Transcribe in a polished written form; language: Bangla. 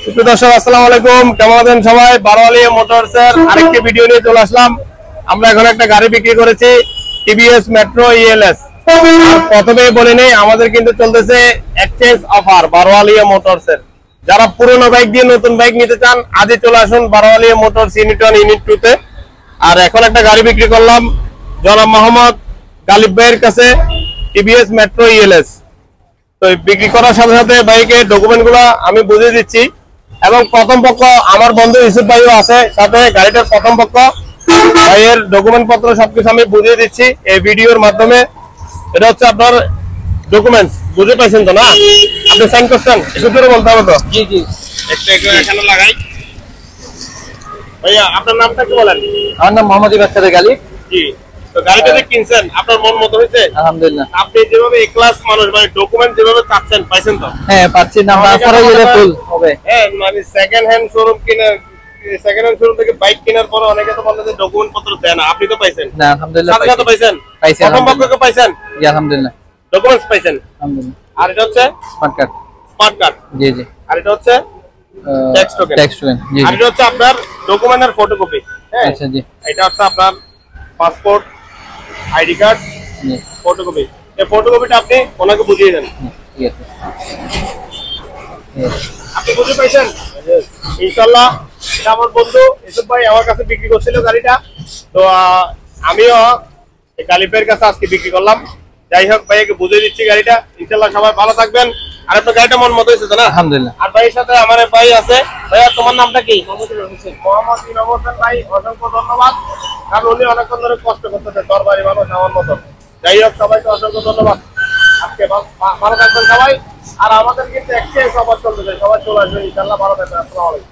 সুপ্রিয় দর্শক, আসসালামু আলাইকুম। কেমন আছেন সবাই? বারোয়ালিয়া মোটরসের আরেকটি ভিডিও নিয়ে চলে আসলাম। আমরা এখন একটা গাড়ি বিক্রি করেছি, টিভিএস মেট্রো ইএলএস। প্রথমে বলে নেই, আমাদের কিন্তু চলতেছে এক্সচেঞ্জ অফার বারোয়ালিয়া মোটরসের। যারা পুরোনো বাইক দিয়ে নতুন বাইক নিতে চান, আজই চলে আসুন বারোয়ালিয়া মোটরস ইউনিট 1 ইউনিট 2 তে। আর এখন একটা গাড়ি বিক্রি করলাম জনাব মোহাম্মদ গালিব ভাইয়ের কাছে, টিভিএস মেট্রো ইএলএস। তো বিক্রি করার সাথে সাথে বাইকের ডকুমেন্ট গুলা আমি বুঝিয়ে দিচ্ছি, এবং প্রথম পক্ষ আমার বন্ধু ইউসুফ ভাইও আছে সাথে। গাড়িটার প্রথম পক্ষ ভাইয়ের ডকুমেন্ট পত্র সবকিছু আমি বুঝিয়ে দিচ্ছি এই ভিডিওর মাধ্যমে। এটা হচ্ছে আপনার ডকুমেন্টস, বুঝতে পারছেন তো না? আপনি সাইন করছেন, একটু জোরে বলতে হবে তো। জি জি, একটু এখানে লাগাই। ভাইয়া আপনার নামটা কি বলেন? আমার নাম মোহাম্মদ ইবাদত গালিব। জি। তো গাড়িটা যে কিনছেন আপনার মন মতো হয়েছে? আলহামদুলিল্লাহ। আপনি যেভাবে এ ক্লাস মানুষ, মানে ডকুমেন্ট যেভাবে চাচ্ছেন পাইছেন তো? হ্যাঁ পাচ্ছি, নাম্বার করে গেলে ফুল হবে। হ্যাঁ, মানে সেকেন্ড হ্যান্ড শোরুম থেকে বাইক কেনার পরে অনেকে তো বলে যে ডকুমেন্ট পত্র দেয় না, আপনি তো পাইছেন? না আলহামদুলিল্লাহ সাথে সাথে পাইছেন? পাইছি প্রথম পক্ষকে পাইছেন? জি আলহামদুলিল্লাহ, ডকুমেন্টস পাইছেন। আলহামদুলিল্লাহ। আর এটা হচ্ছে স্মার্ট কার্ড। Smart card. জি জি। আর এটা হচ্ছে ট্যাক্স টোকেন। Tax token. জি আর জি। এটা হচ্ছে আপনার ডকুমেন্টের ফটোকপি। হ্যাঁ আচ্ছা জি। এটা হচ্ছে আপনার পাসপোর্ট, আইডি কার্ড, জি ফটোকপি। এই ফটোকপিটা আপনি ওনাকে বুঝিয়ে দেন। ঠিক আছে। আপনি বুঝে পাইছেন? ইনশাআল্লাহ। এটা আমার বন্ধু ইউসুফ ভাই আমার কাছে বিক্রি করছিল গাড়িটা। তো আমিও গালিবের কাছে আজকে বিক্রি করলাম। যাই হোক, ভাইকে বুঝিয়ে দিচ্ছি গাড়িটা। ইনশাআল্লাহ সবাই ভালো থাকবেন। আর আপনার গাড়িটা মন মতো হয়েছে তো না? আলহামদুলিল্লাহ। আর ভাইয়ের সাথে আমার ভাই আছে। ভাইয়া তোমার নামটা কি? মোহাম্মদ ইনাম হোসেন। ভাই অসংখ্য ধন্যবাদ, কারণ উনি অনেকক্ষণ ধরে কষ্ট করতেছে, দরবারি মানুষ আমার মতো। যাই হোক, সবাইকে অসংখ্য ধন্যবাদ। আজকে ভালো থাকবেন সবাই। আর আমাদের কিন্তু এক্সচেঞ্জ অফার চলতেছে, সবাই চলে আসবে ইনশাআল্লাহ। ভালো থাকবেন। আসসালামু আলাইকুম।